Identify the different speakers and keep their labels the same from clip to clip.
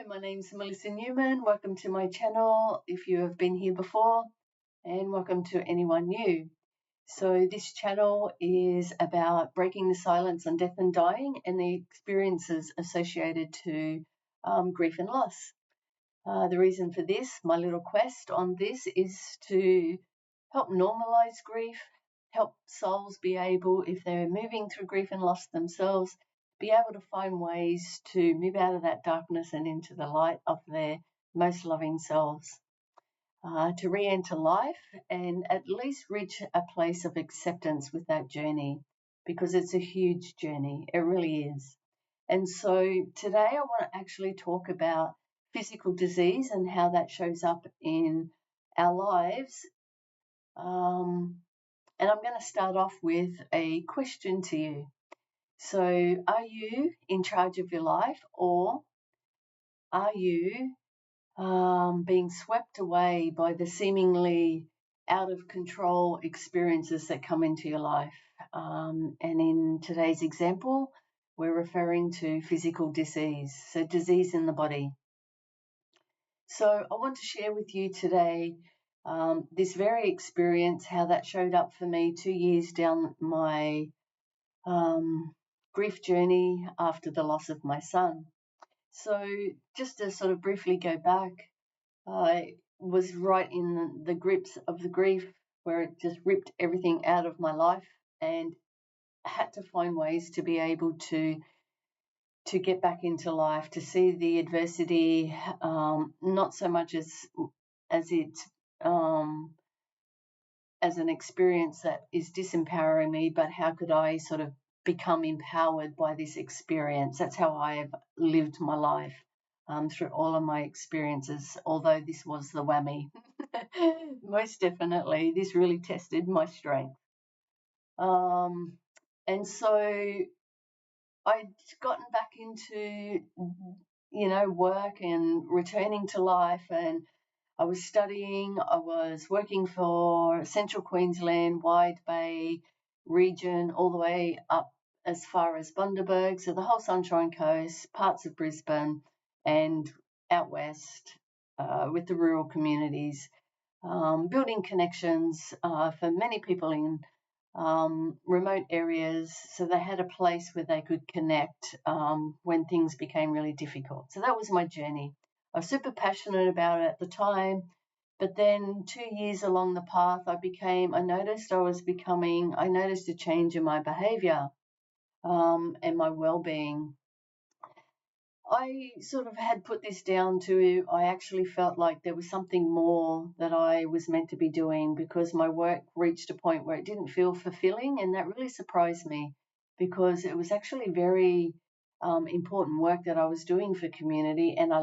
Speaker 1: my name's Melissa Newman. Welcome to my channel if you have been here before, and welcome to anyone new. So this channel is about breaking the silence on death and dying and the experiences associated to grief and loss. The reason for this, my little quest on this, is to help normalize grief, help souls be able, if they're moving through grief and loss themselves, be able to find ways to move out of that darkness and into the light of their most loving selves, to re-enter life and at least reach a place of acceptance with that journey, because it's a huge journey. It really is. And so today I want to actually talk about physical disease and how that shows up in our lives. And I'm going to start off with a question to you. So, are you in charge of your life, or are you being swept away by the seemingly out of control experiences that come into your life? And in today's example, we're referring to physical disease, so disease in the body. So I want to share with you today this very experience, how that showed up for me 2 years down my grief journey after the loss of my son. So just to sort of briefly go back, I was right in the grips of the grief where it just ripped everything out of my life, and had to find ways to be able to get back into life, to see the adversity, not so much as it as an experience that is disempowering me, but how could I sort of become empowered by this experience? That's how I've lived my life through all of my experiences, although this was the whammy. Most definitely, this really tested my strength. And so I'd gotten back into, work and returning to life, and I was studying. I was working for Central Queensland, Wide Bay region, all the way up as far as Bundaberg, so the whole Sunshine Coast, parts of Brisbane, and out west with the rural communities, building connections for many people in remote areas, so they had a place where they could connect when things became really difficult. So that was my journey. I was super passionate about it at the time, but then 2 years along the path, I noticed a change in my behavior and my well-being. I sort of had put this down to, I actually felt like there was something more that I was meant to be doing, because my work reached a point where it didn't feel fulfilling, and that really surprised me, because it was actually very important work that I was doing for community, and I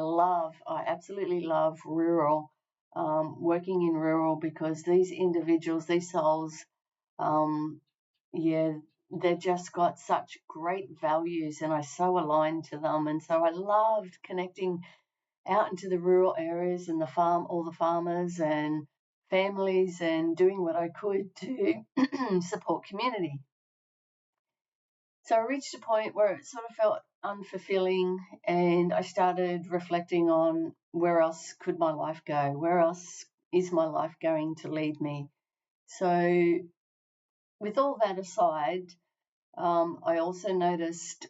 Speaker 1: absolutely love rural, working in rural, because these individuals, these souls, they've just got such great values, and I so aligned to them. And so I loved connecting out into the rural areas and all the farmers and families, and doing what I could to support community. So I reached a point where it sort of felt unfulfilling, and I started reflecting on, where else could my life go? Where else is my life going to lead me? So with all that aside, I also noticed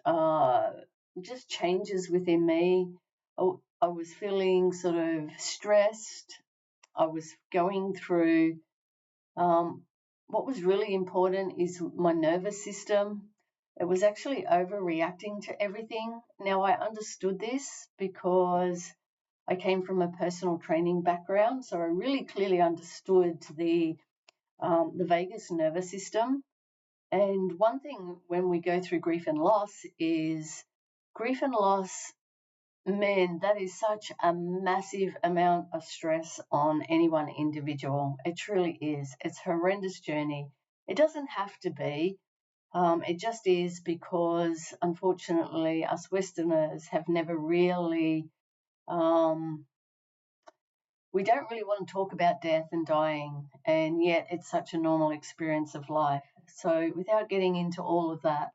Speaker 1: just changes within me. I was feeling sort of stressed. I was going through, what was really important is my nervous system. It was actually overreacting to everything. Now, I understood this because I came from a personal training background, so I really clearly understood the vagus nervous system. And one thing when we go through grief and loss is, man, that is such a massive amount of stress on any one individual. It truly is. It's a horrendous journey. It doesn't have to be. It just is, because unfortunately us Westerners have never really, we don't really want to talk about death and dying, and yet it's such a normal experience of life. So without getting into all of that,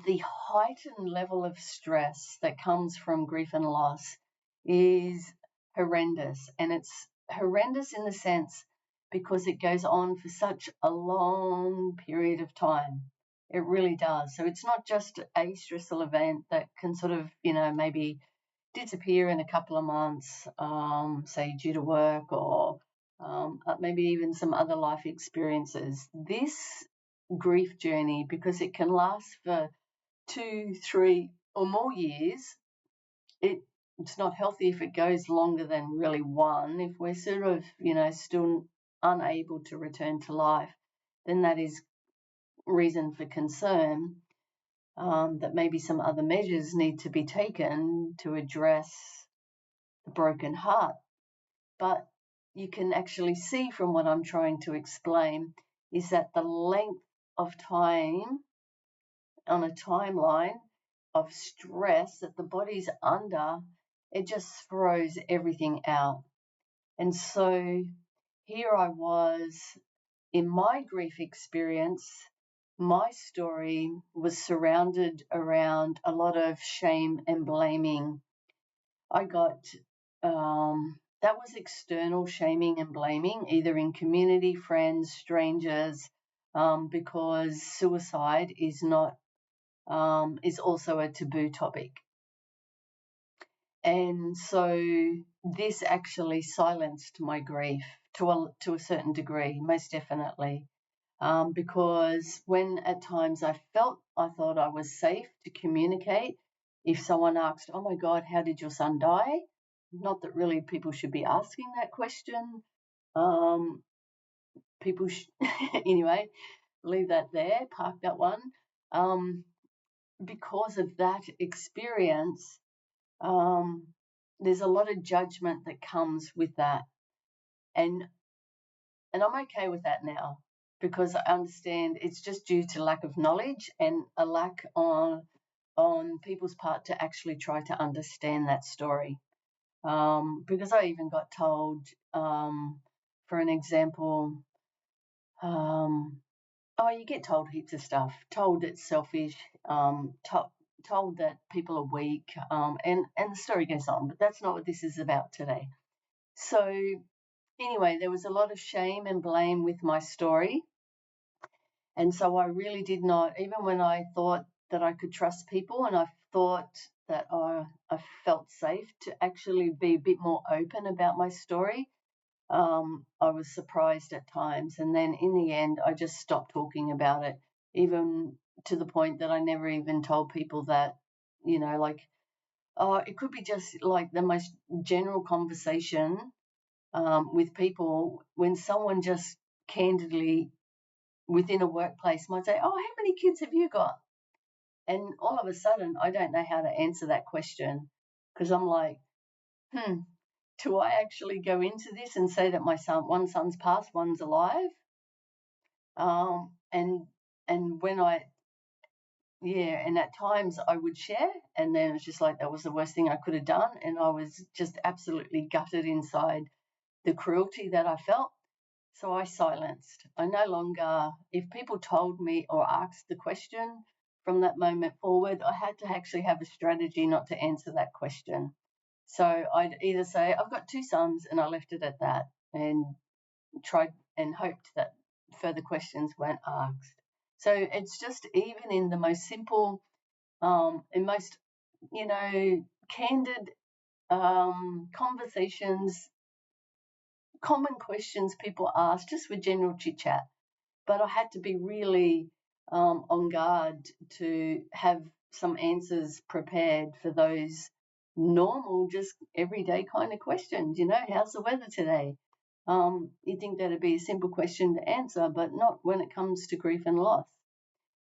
Speaker 1: the heightened level of stress that comes from grief and loss is horrendous. And it's horrendous in the sense because it goes on for such a long period of time. It really does. So it's not just a stressful event that can sort of, maybe disappear in a couple of months, say due to work or maybe even some other life experiences. This grief journey, because it can last for 2, 3, or more years, it's not healthy if it goes longer than really one. If we're sort of, still unable to return to life, then that is reason for concern, that maybe some other measures need to be taken to address the broken heart. But you can actually see from what I'm trying to explain is that the length of time on a timeline of stress that the body's under, it just throws everything out. And so here I was in my grief experience. My story was surrounded around a lot of shame and blaming. I got that was external shaming and blaming, either in community, friends, strangers, because suicide is not is also a taboo topic. And so this actually silenced my grief to a certain degree, most definitely, because when at times I thought I was safe to communicate, if someone asked, "Oh my God, how did your son die?" Not that really people should be asking that question. People anyway, leave that there, park that one. Because of that experience, there's a lot of judgment that comes with that, and I'm okay with that now because I understand it's just due to lack of knowledge and a lack on people's part to actually try to understand that story. Because I even got told, for an example, oh, you get told heaps of stuff. Told it's selfish. Told that people are weak. And the story goes on, but that's not what this is about today. So anyway, there was a lot of shame and blame with my story. And so I really did not, even when I thought that I could trust people and I thought that I felt safe to actually be a bit more open about my story, I was surprised at times. And then in the end, I just stopped talking about it, even to the point that I never even told people that, like, it could be just like the most general conversation with people when someone just candidly within a workplace might say, "Oh, how many kids have you got?" And all of a sudden, I don't know how to answer that question because I'm like, do I actually go into this and say that one son's passed, one's alive? And when and at times I would share, and then it's just like that was the worst thing I could have done, and I was just absolutely gutted inside the cruelty that I felt. So I silenced. I no longer, if people told me or asked the question from that moment forward, I had to actually have a strategy not to answer that question. So I'd either say, "I've got 2 sons," and I left it at that and tried and hoped that further questions weren't asked. So it's just even in the most simple and most, candid conversations, common questions people ask just for general chit chat. But I had to be really on guard to have some answers prepared for those normal, just everyday kind of questions. How's the weather today? You'd think that'd be a simple question to answer, but not when it comes to grief and loss.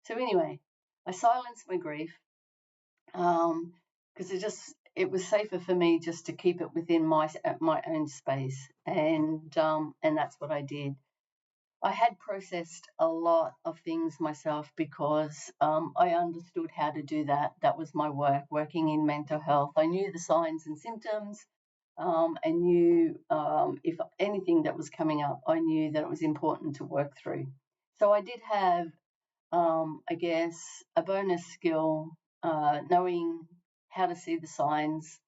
Speaker 1: So anyway, I silenced my grief because it was safer for me just to keep it within my own space, and that's what I did. I had processed a lot of things myself because I understood how to do that. That was my work, working in mental health. I knew the signs and symptoms and knew if anything that was coming up, I knew that it was important to work through. So I did have I guess, a bonus skill, knowing how to see the signs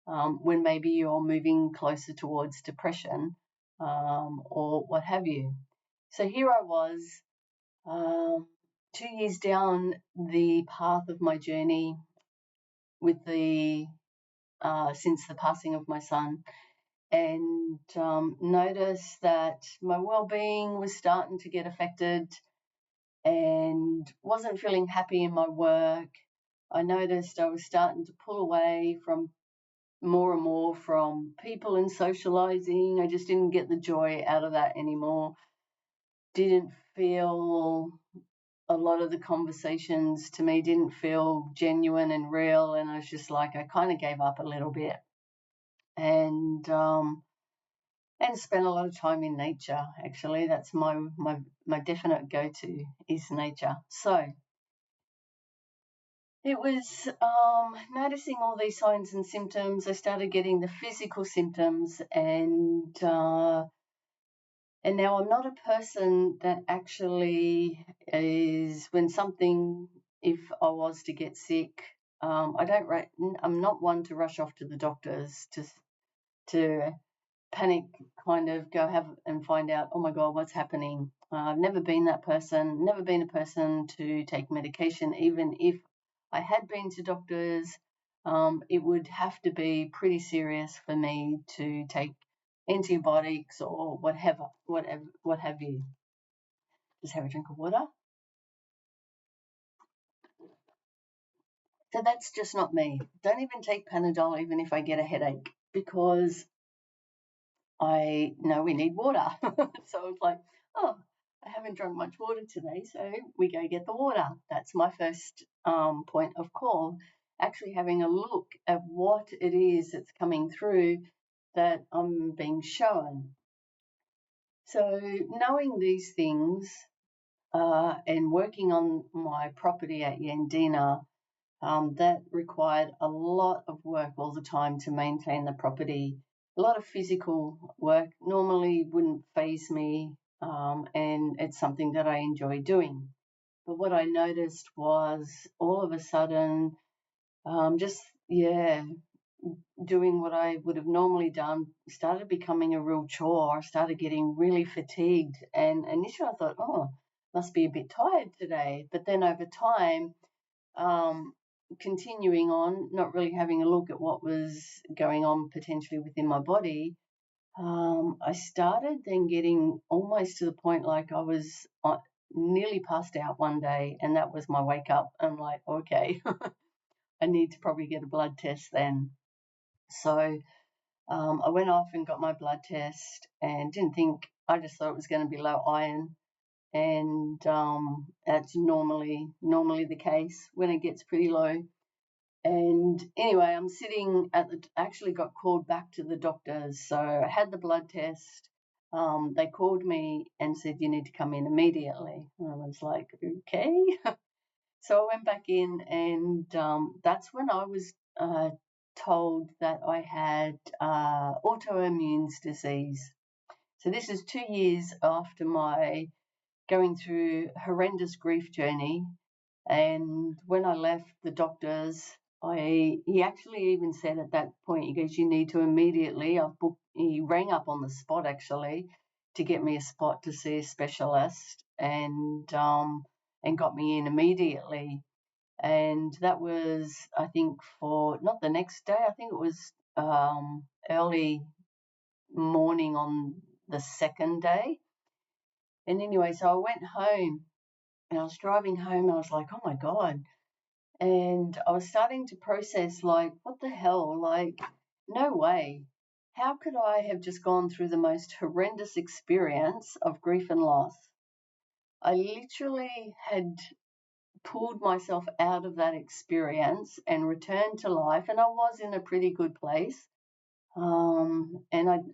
Speaker 1: when maybe you're moving closer towards depression or what have you. So here I was, um, 2 years down the path of my journey with the since the passing of my son, and noticed that my well-being was starting to get affected and wasn't feeling happy in my work. I noticed I was starting to pull away from more and more from people and socializing. I just didn't get the joy out of that anymore. Didn't feel a lot of the conversations to me didn't feel genuine and real, and I was just like, I kind of gave up a little bit, and spent a lot of time in nature. Actually, that's my definite go-to is nature. So it was noticing all these signs and symptoms. I started getting the physical symptoms, and now I'm not a person that actually is when something. If I was to get sick, I don't. I'm not one to rush off to the doctors to panic, kind of go have and find out, oh my God, what's happening. I've never been that person, never been a person to take medication. Even if I had been to doctors, it would have to be pretty serious for me to take antibiotics or whatever, what have you. Just have a drink of water. So that's just not me. Don't even take Panadol, even if I get a headache, because I know we need water. So it's like, oh, I haven't drunk much water today, so we go get the water. That's my first point of call. Actually having a look at what it is that's coming through that I'm being shown. So knowing these things and working on my property at Yandina, that required a lot of work all the time to maintain the property, a lot of physical work. Normally wouldn't faze me, and it's something that I enjoy doing. But what I noticed was all of a sudden, just, yeah, doing what I would have normally done started becoming a real chore. I started getting really fatigued. And initially I thought, oh, must be a bit tired today. But then over time, um, continuing on, not really having a look at what was going on potentially within my body, I started then getting almost to the point like I was nearly passed out one day, and that was my wake up. I'm like, okay, I need to probably get a blood test then. So I went off and got my blood test and didn't think, I just thought it was going to be low iron. And that's normally the case when it gets pretty low. And anyway, I'm sitting actually got called back to the doctors. So I had the blood test. They called me and said, you need to come in immediately. And I was like, okay. So I went back in, and that's when I was told that I had autoimmune disease. So this is 2 years after my going through horrendous grief journey. And when I left the doctors, he actually even said at that point, he goes, you need to immediately, he rang up on the spot actually to get me a spot to see a specialist, and got me in immediately. And that was, I think, for not the next day, I think it was early morning on the second day. And anyway, so I went home, and I was driving home, and I was like, oh my God. And I was starting to process, like, what the hell? Like, no way. How could I have just gone through the most horrendous experience of grief and loss? I literally had pulled myself out of that experience and returned to life, and I was in a pretty good place. And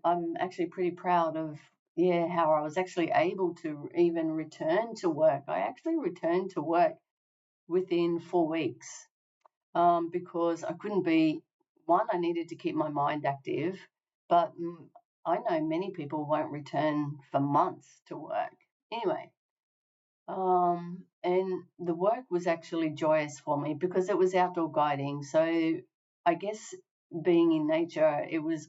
Speaker 1: I'm actually pretty proud of, yeah, how I was actually able to even return to work. I actually returned to work within 4 weeks, because I couldn't be, one, I needed to keep my mind active, but I know many people won't return for months to work. Anyway, And the work was actually joyous for me because it was outdoor guiding. So I guess being in nature, it was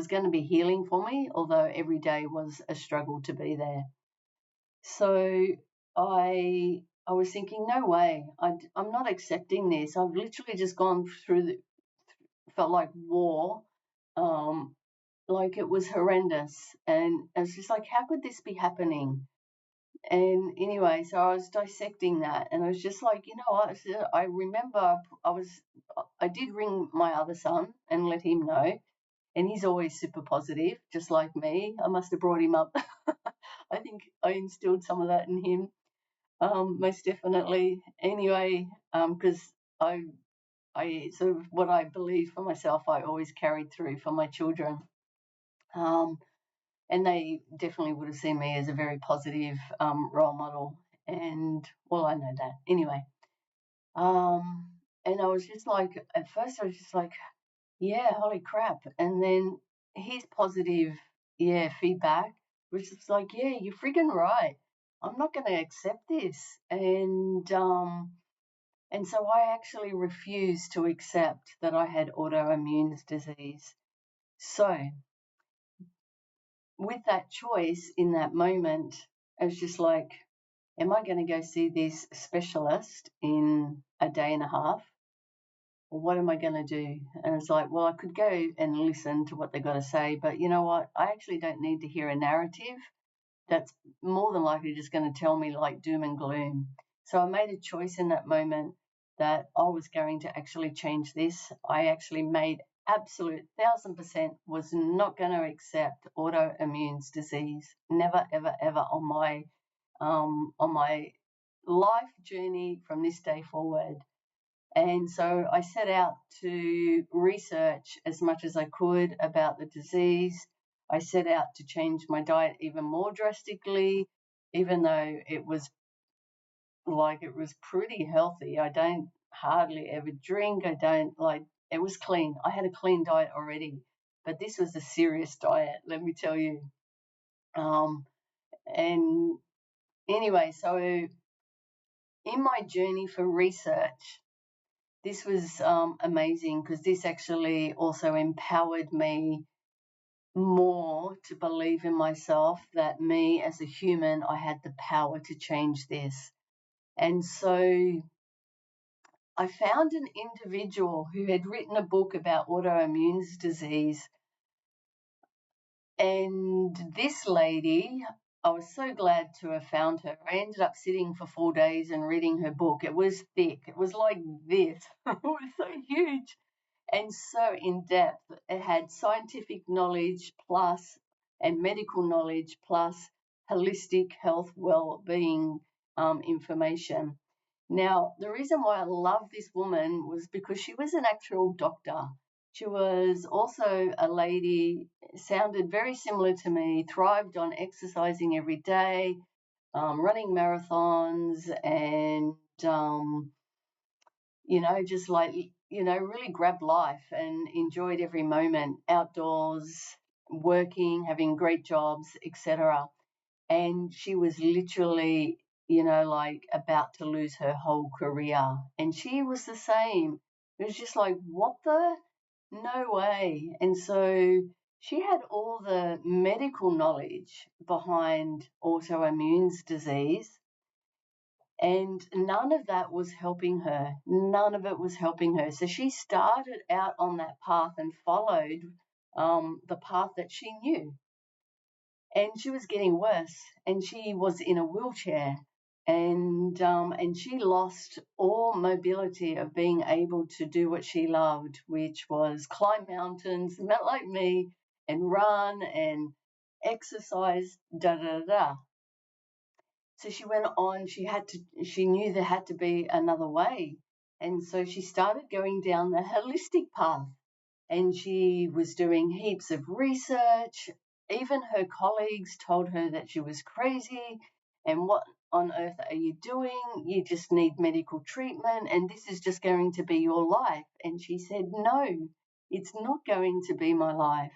Speaker 1: going to be healing for me, although every day was a struggle to be there. So I was thinking, no way, I'm not accepting this. I've literally just gone through felt like war, um, like it was horrendous, and I was just like, how could this be happening? And anyway, so I was dissecting that, and I was just like, you know what? I remember I did ring my other son and let him know, and he's always super positive, just like me. I must have brought him up. I think I instilled some of that in him, most definitely. Anyway, because I sort of what I believe for myself, I always carried through for my children. Um, and they definitely would have seen me as a very positive role model. And well, I know that anyway. Um, and I was just like, at first, I was just like, yeah, holy crap. And then his positive, yeah, feedback was just like, yeah, you're friggin' right. I'm not going to accept this. And so I actually refused to accept that I had autoimmune disease. So with that choice in that moment, I was just like, am I going to go see this specialist in a day and a half? Or what am I going to do? And it's like, well, I could go and listen to what they've got to say, but you know what? I actually don't need to hear a narrative that's more than likely just going to tell me like doom and gloom. So I made a choice in that moment that I was going to actually change this. I actually made absolute 1000% was not going to accept autoimmune disease. Never, ever, ever on my life journey from this day forward. And so I set out to research as much as I could about the disease. I set out to change my diet even more drastically, even though it was pretty healthy. I don't hardly ever drink. I don't it was clean. I had a clean diet already, but this was a serious diet, let me tell you. And anyway, so in my journey for research, this was amazing because this actually also empowered me more to believe in myself that me as a human, I had the power to change this. And so I found an individual who had written a book about autoimmune disease. And this lady, I was so glad to have found her. I ended up sitting for 4 days and reading her book. It was thick. It was like this. It was so huge and so in depth. It had scientific knowledge plus and medical knowledge plus holistic health well-being information. Now, the reason why I love this woman was because she was an actual doctor. She was also a lady, sounded very similar to me, thrived on exercising every day, running marathons, and just really grabbed life and enjoyed every moment outdoors, working, having great jobs, etc. And she was literally, about to lose her whole career. And she was the same. It was just like, what the? No way. And so she had all the medical knowledge behind autoimmune disease, and none of that was helping her. None of it was helping her. So she started out on that path and followed the path that she knew. And she was getting worse, and she was in a wheelchair, and she lost all mobility of being able to do what she loved, which was climb mountains, like me, and run and exercise, da da da. So she went on, she knew there had to be another way. And so she started going down the holistic path, and she was doing heaps of research. Even her colleagues told her that she was crazy and what on earth are you doing? You just need medical treatment and this is just going to be your life. And she said, no, it's not going to be my life.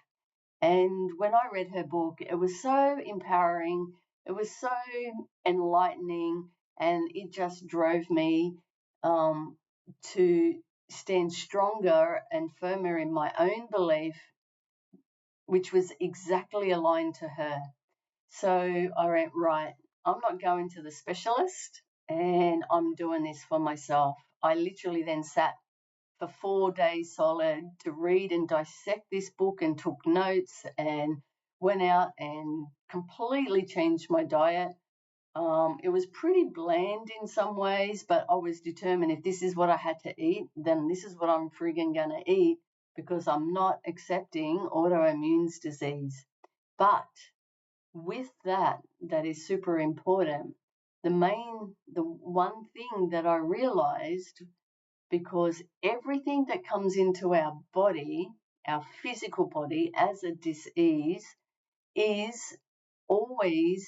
Speaker 1: And when I read her book, it was so empowering, it was so enlightening, and it just drove me to stand stronger and firmer in my own belief, which was exactly aligned to her. So I went, right, I'm not going to the specialist, and I'm doing this for myself. I literally then sat for 4 days solid to read and dissect this book and took notes and went out and completely changed my diet. It was pretty bland in some ways, but I was determined if this is what I had to eat, then this is what I'm friggin' going to eat, because I'm not accepting autoimmune disease. But with that is super important. The one thing that I realized, because everything that comes into our body, our physical body, as a disease, is always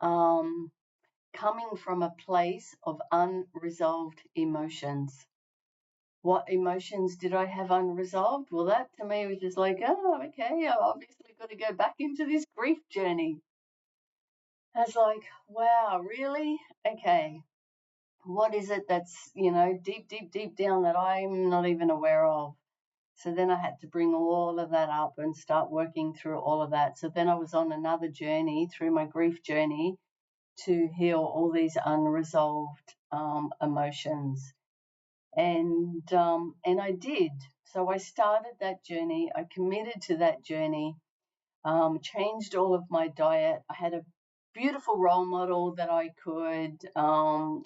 Speaker 1: coming from a place of unresolved emotions. What emotions did I have unresolved? Well, that to me was just like, oh, okay, I've obviously got to go back into this grief journey. I was like, wow, really? Okay, what is it that's, deep, deep, deep down that I'm not even aware of? So then I had to bring all of that up and start working through all of that. So then I was on another journey through my grief journey to heal all these unresolved emotions. And I did. So I started that journey. I committed to that journey, changed all of my diet. I had a beautiful role model that I could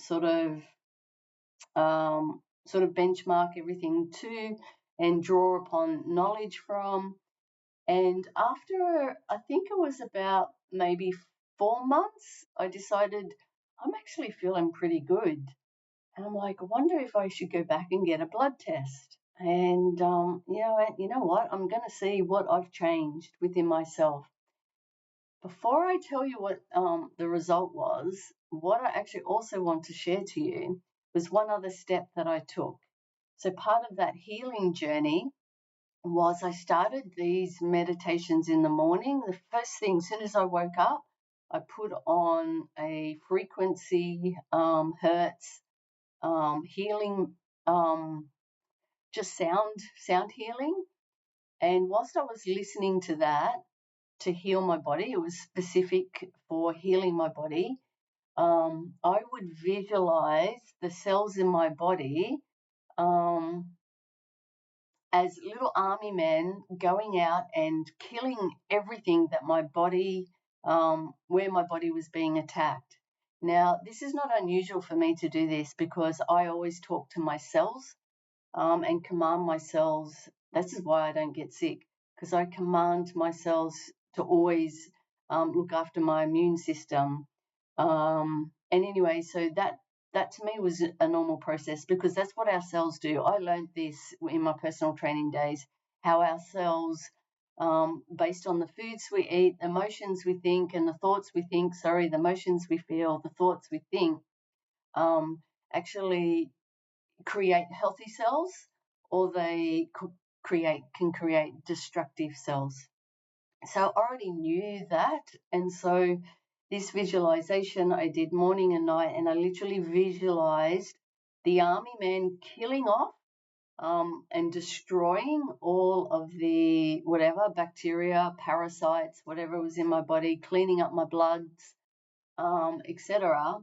Speaker 1: sort of benchmark everything to and draw upon knowledge from. And after, I think it was about maybe 4 months, I decided I'm actually feeling pretty good. And I'm like, I wonder if I should go back and get a blood test. And, you know what? I'm going to see what I've changed within myself. Before I tell you what the result was, what I actually also want to share to you was one other step that I took. So part of that healing journey was I started these meditations in the morning. The first thing, as soon as I woke up, I put on a frequency hertz healing, just sound healing. And whilst I was listening to that to heal my body, it was specific for healing my body. I would visualize the cells in my body as little army men going out and killing everything that my body, where my body was being attacked. Now, this is not unusual for me to do this because I always talk to my cells and command my cells. This is why I don't get sick, because I command my cells to always look after my immune system. And anyway, so that to me was a normal process because that's what our cells do. I learned this in my personal training days, how our cells, based on the foods we eat, emotions we think, and the thoughts we think, the emotions we feel, the thoughts we think, actually create healthy cells, or they can create destructive cells. So I already knew that, and so this visualization I did morning and night, and I literally visualized the army man killing off and destroying all of the whatever bacteria, parasites, whatever was in my body, cleaning up my bloods, etc.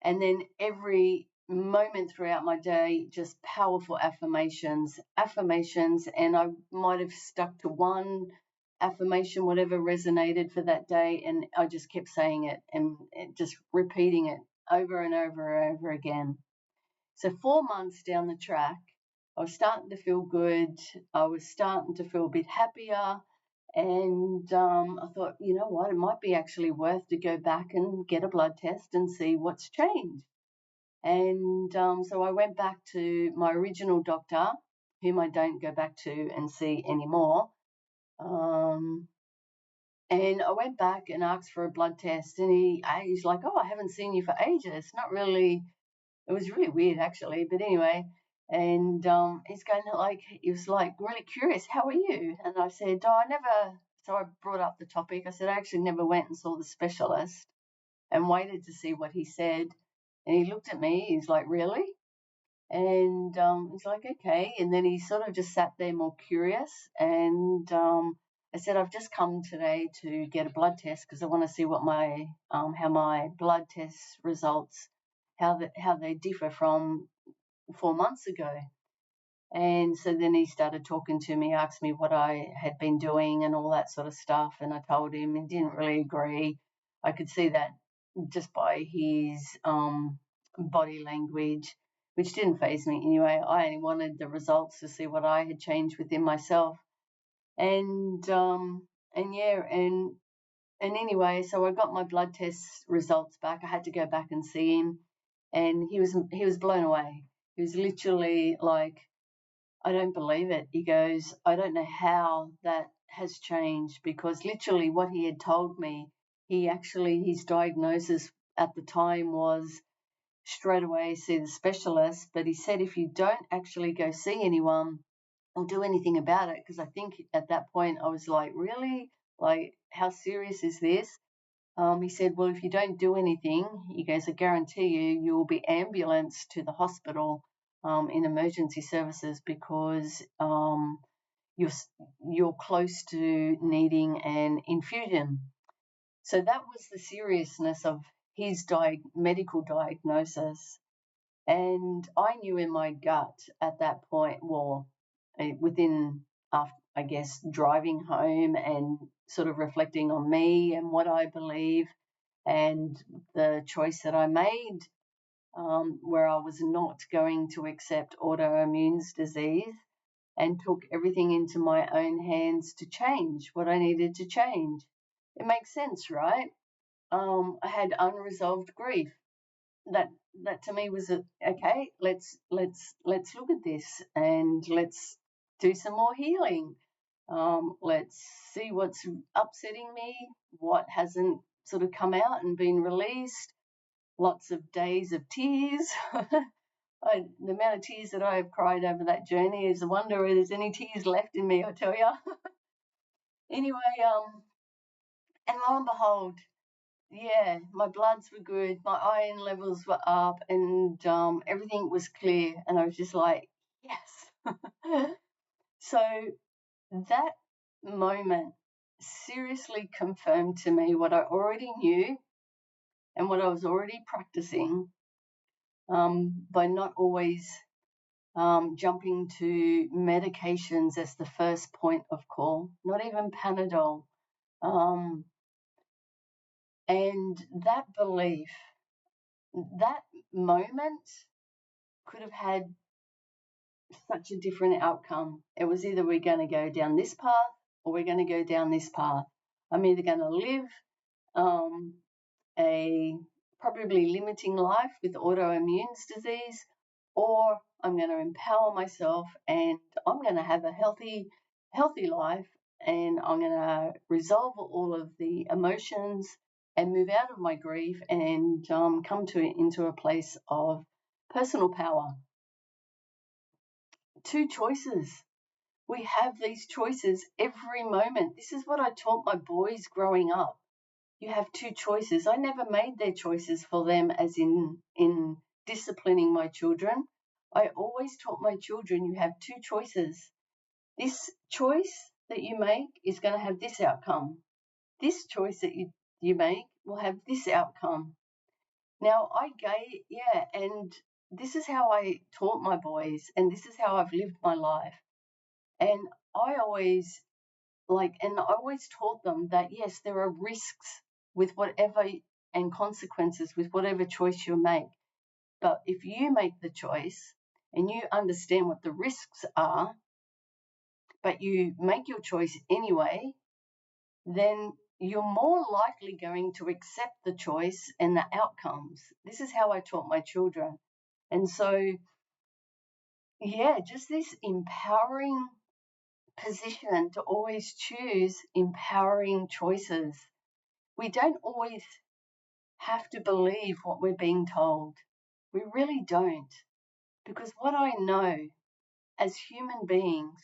Speaker 1: And then every moment throughout my day, just powerful affirmations, and I might have stuck to one affirmation, whatever resonated for that day, and I just kept saying it and just repeating it over and over and over again. So 4 months down the track, I was starting to feel good. I was starting to feel a bit happier. And I thought, you know what, it might be actually worth to go back and get a blood test and see what's changed. And so I went back to my original doctor, whom I don't go back to and see anymore. And I went back and asked for a blood test, and he's like, oh, I haven't seen you for ages. Not really. It was really weird, actually. But anyway, and he was like really curious, how are you? And I said, so I brought up the topic. I said, I actually never went and saw the specialist and waited to see what he said. And he looked at me, he's like, really? And he's like, okay. And then he sort of just sat there more curious. And I said, I've just come today to get a blood test because I want to see what my how my blood test results, how they differ from 4 months ago. And so then he started talking to me, asked me what I had been doing and all that sort of stuff. And I told him he didn't really agree. I could see that just by his body language, which didn't faze me anyway. I only wanted the results to see what I had changed within myself. And yeah, and anyway, so I got my blood test results back. I had to go back and see him, and he was blown away. He was literally like, I don't believe it. He goes, I don't know how that has changed because literally what he had told me, his diagnosis at the time was straight away see the specialist. But he said if you don't actually go see anyone or do anything about it, because I think at that point I was like, really? Like, how serious is this? He said, well, if you don't do anything, he goes, I guarantee you will be ambulanced to the hospital in emergency services because you're you're close to needing an infusion. So that was the seriousness of his medical diagnosis. And I knew in my gut at that point, well, within, I guess, driving home and sort of reflecting on me and what I believe and the choice that I made, where I was not going to accept autoimmune disease and took everything into my own hands to change what I needed to change. It makes sense, right? I had unresolved grief. That that to me was okay. Let's look at this and let's do some more healing. Let's see what's upsetting me, what hasn't sort of come out and been released. Lots of days of tears. The amount of tears that I have cried over that journey is a wonder if there's any tears left in me, I tell you. Anyway, and lo and behold, yeah, my bloods were good, my iron levels were up, and everything was clear, and I was just like, yes. So that moment seriously confirmed to me what I already knew and what I was already practicing, by not always jumping to medications as the first point of call, not even Panadol. Um, and that belief, that moment could have had such a different outcome. It was either we're going to go down this path or we're going to go down this path. I'm either going to live a probably limiting life with autoimmune disease, or I'm going to empower myself and I'm going to have a healthy life, and I'm going to resolve all of the emotions and move out of my grief and come into a place of personal power. Two choices. We have these choices every moment. This is what I taught my boys growing up. You have two choices. I never made their choices for them, as in disciplining my children. I always taught my children you have two choices. This choice that you make is going to have this outcome. This choice that you make will have this outcome. Now and this is how I taught my boys, and this is how I've lived my life. And I always and I always taught them that yes, there are risks with whatever and consequences with whatever choice you make. But if you make the choice and you understand what the risks are, but you make your choice anyway, then you're more likely going to accept the choice and the outcomes. This is how I taught my children. And so, yeah, just this empowering position to always choose empowering choices. We don't always have to believe what we're being told. We really don't. Because what I know as human beings,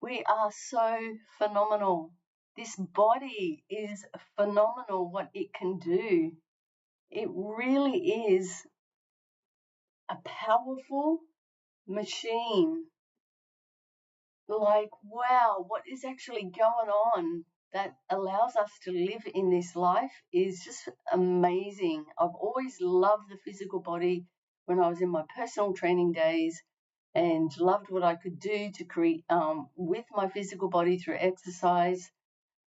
Speaker 1: we are so phenomenal. This body is phenomenal what it can do. It really is a powerful machine. Like, wow, what is actually going on that allows us to live in this life is just amazing. I've always loved the physical body when I was in my personal training days, and loved what I could do to create with my physical body through exercise.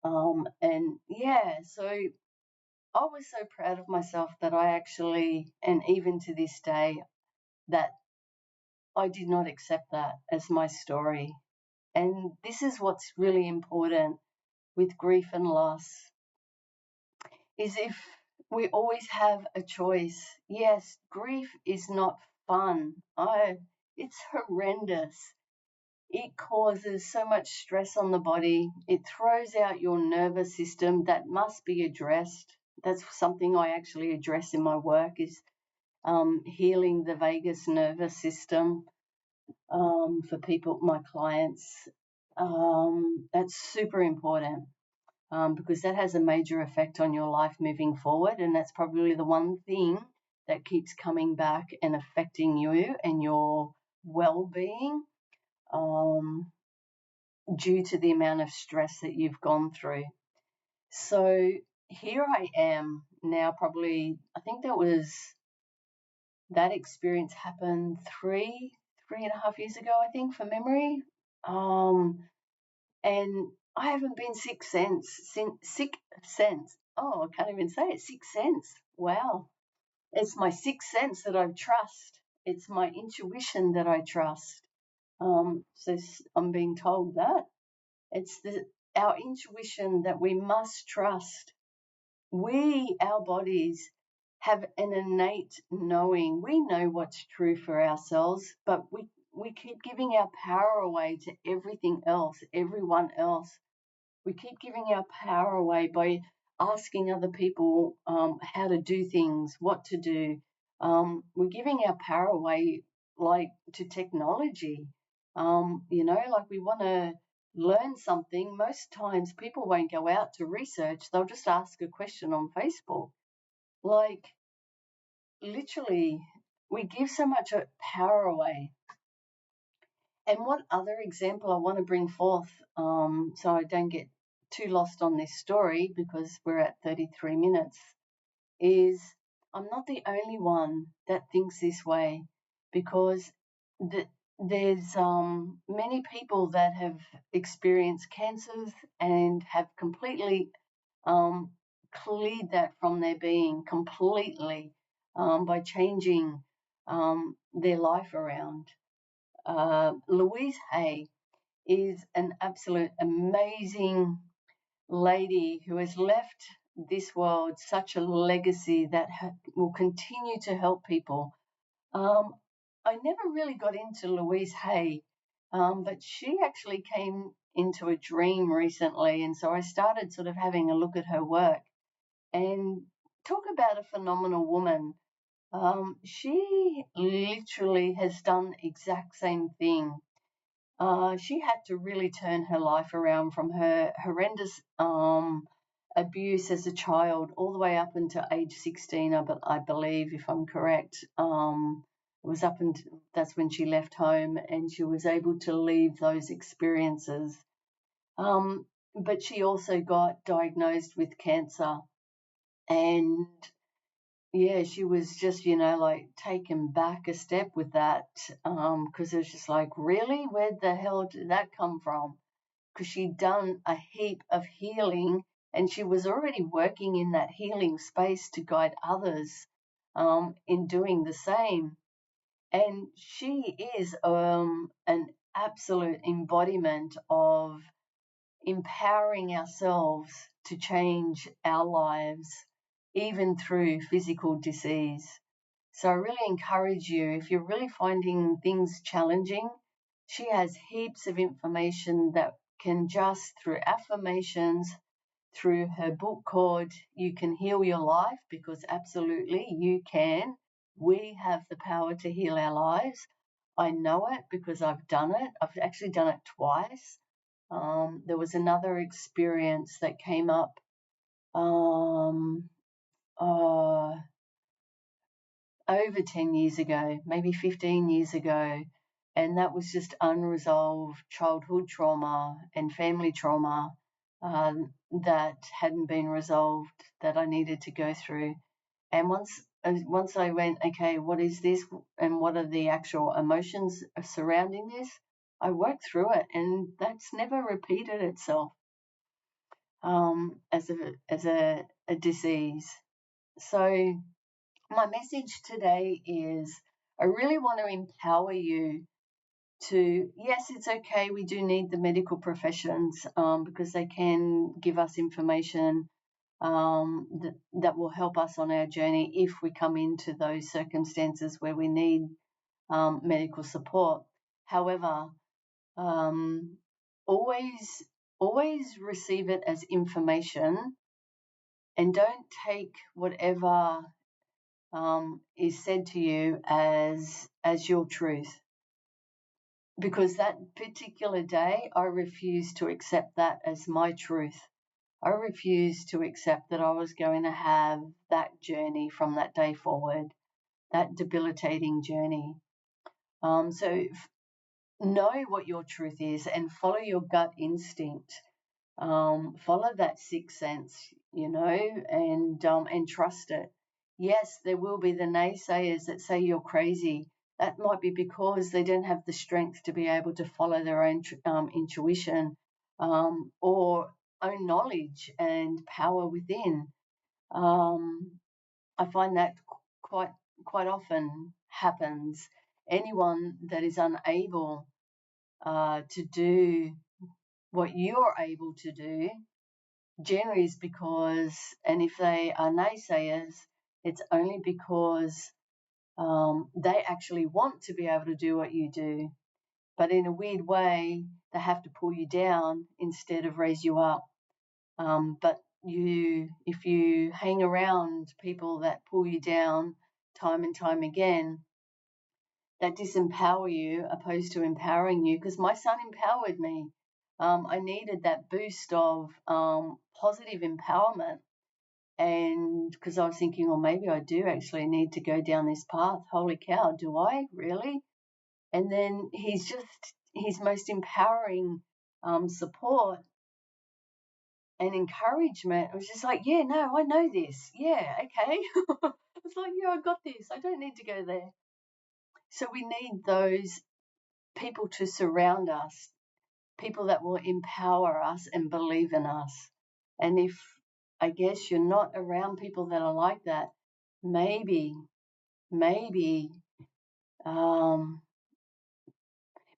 Speaker 1: And yeah, so I was so proud of myself that I actually, and even to this day, that I did not accept that as my story. And this is what's really important with grief and loss, is if we always have a choice. Yes, grief is not fun. It's horrendous. It causes so much stress on the body. It throws out your nervous system that must be addressed. That's something I actually address in my work, is healing the vagus nervous system for people, my clients. That's super important because that has a major effect on your life moving forward. And that's probably the one thing that keeps coming back and affecting you and your well-being due to the amount of stress that you've gone through. So here I am now, probably, I think that experience happened three and a half years ago, I think, from memory. And I haven't been sick since. Oh, I can't even say it. 6 cents. Wow. It's my sixth sense that I trust. It's my intuition that I trust. So I'm being told that it's our intuition that we must trust. Our bodies have an innate knowing. We know what's true for ourselves, but we keep giving our power away to everything else, everyone else. We keep giving our power away by asking other people how to do things, what to do. We're giving our power away, like, to technology. Like, we want to learn something. Most times people won't go out to research. They'll just ask a question on Facebook. Like, literally, we give so much power away. And what other example I want to bring forth, so I don't get too lost on this story because we're at 33 minutes, is I'm not the only one that thinks this way, because there's many people that have experienced cancers and have completely cleared that from their being completely by changing their life around. Louise Hay is an absolute amazing lady who has left this world such a legacy that will continue to help people. I never really got into Louise Hay, but she actually came into a dream recently, and so I started sort of having a look at her work. And talk about a phenomenal woman. She literally has done the exact same thing. She had to really turn her life around from her horrendous abuse as a child all the way up until age 16, I believe, if I'm correct. It was up until that's when she left home and she was able to leave those experiences. But she also got diagnosed with cancer, and yeah, she was just, like, taken back a step with that, because it was just like, really? Where the hell did that come from? Because she'd done a heap of healing and she was already working in that healing space to guide others in doing the same. And she is an absolute embodiment of empowering ourselves to change our lives, even through physical disease. So I really encourage you, if you're really finding things challenging, she has heaps of information that can, just through affirmations, through her book called You Can Heal Your Life, because absolutely you can. We have the power to heal our lives. I know it because I've done it. I've actually done it twice. There was another experience that came up. Um, uh, over 10 years ago, maybe 15 years ago, and that was just unresolved childhood trauma and family trauma that hadn't been resolved, that I needed to go through. And once I went, okay, what is this, and what are the actual emotions surrounding this, I worked through it, and that's never repeated itself as a disease. So my message today is I really want to empower you to, yes, it's okay, we do need the medical professions because they can give us information that will help us on our journey if we come into those circumstances where we need medical support. However, always receive it as information, and don't take whatever is said to you as your truth. Because that particular day, I refused to accept that as my truth. I refused to accept that I was going to have that journey from that day forward, that debilitating journey. So know what your truth is and follow your gut instinct. Follow that sixth sense, and trust it. Yes, there will be the naysayers that say you're crazy. That might be because they don't have the strength to be able to follow their own intuition or own knowledge and power within. I find that quite often happens. Anyone that is unable to do what you're able to do generally is because, and if they are naysayers, it's only because they actually want to be able to do what you do, but in a weird way, they have to pull you down instead of raise you up. But if you hang around people that pull you down time and time again, that disempower you opposed to empowering you, because my son empowered me. I needed that boost of positive empowerment. And because I was thinking, well, maybe I do actually need to go down this path. Holy cow, do I really? And then his most empowering support and encouragement. It was just like, yeah, no, I know this. Yeah, okay. It's like, yeah, I got this. I don't need to go there. So we need those people to surround us, people that will empower us and believe in us. And if, I guess, you're not around people that are like that, maybe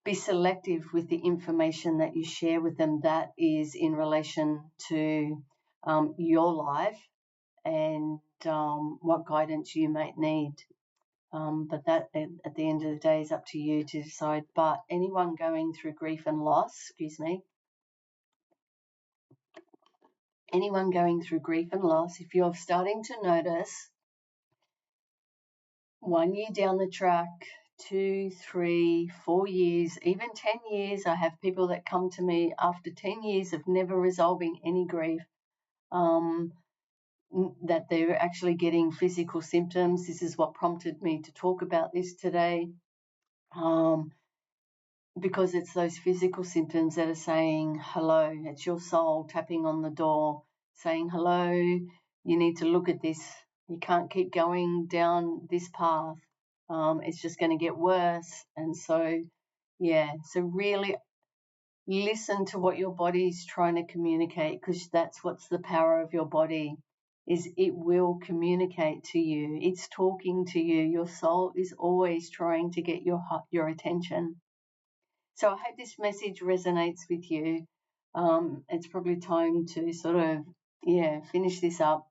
Speaker 1: be selective with the information that you share with them that is in relation to your life and what guidance you might need. But that, at the end of the day, is up to you to decide. But anyone going through grief and loss, anyone going through grief and loss, if you're starting to notice 1 year down the track, 2, 3, 4 years, even 10 years, I have people that come to me after 10 years of never resolving any grief, that they're actually getting physical symptoms. This is what prompted me to talk about this today. Because it's those physical symptoms that are saying hello. It's your soul tapping on the door saying hello, you need to look at this. You can't keep going down this path. It's just going to get worse. And so really listen to what your body's trying to communicate, because that's what's the power of your body, is it will communicate to you. It's talking to you. Your soul is always trying to get your attention. So I hope this message resonates with you. It's probably time to sort of, finish this up.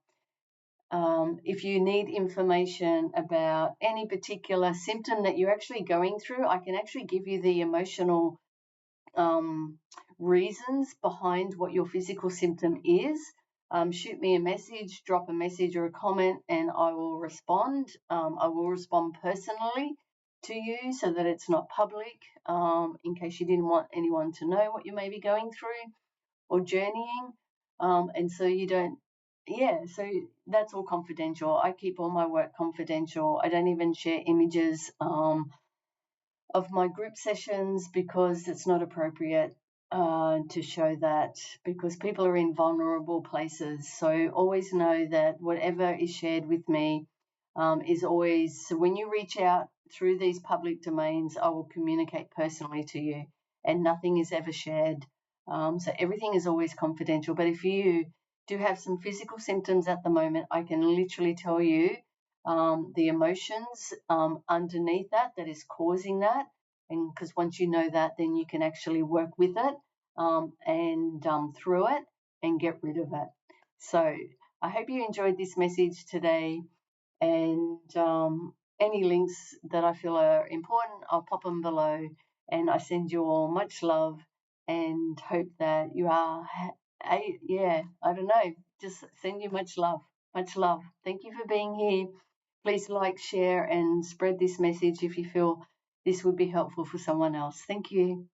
Speaker 1: If you need information about any particular symptom that you're actually going through, I can actually give you the emotional reasons behind what your physical symptom is. Shoot me a message, drop a message or a comment, and I will respond. I will respond personally to you so that it's not public, in case you didn't want anyone to know what you may be going through or journeying, and so you don't yeah, so that's all confidential. I keep all my work confidential. I don't even share images of my group sessions because it's not appropriate to show that, because people are in vulnerable places. So always know that whatever is shared with me is always, so when you reach out through these public domains, I will communicate personally to you, and nothing is ever shared. So everything is always confidential. But if you do have some physical symptoms at the moment, I can literally tell you the emotions underneath that is causing that. And because once you know that, then you can actually work with it and through it and get rid of it. So I hope you enjoyed this message today. And any links that I feel are important, I'll pop them below. And I send you all much love and hope that you are, yeah, I don't know, just send you much love. Much love. Thank you for being here. Please like, share, and spread this message if you feel this would be helpful for someone else. Thank you.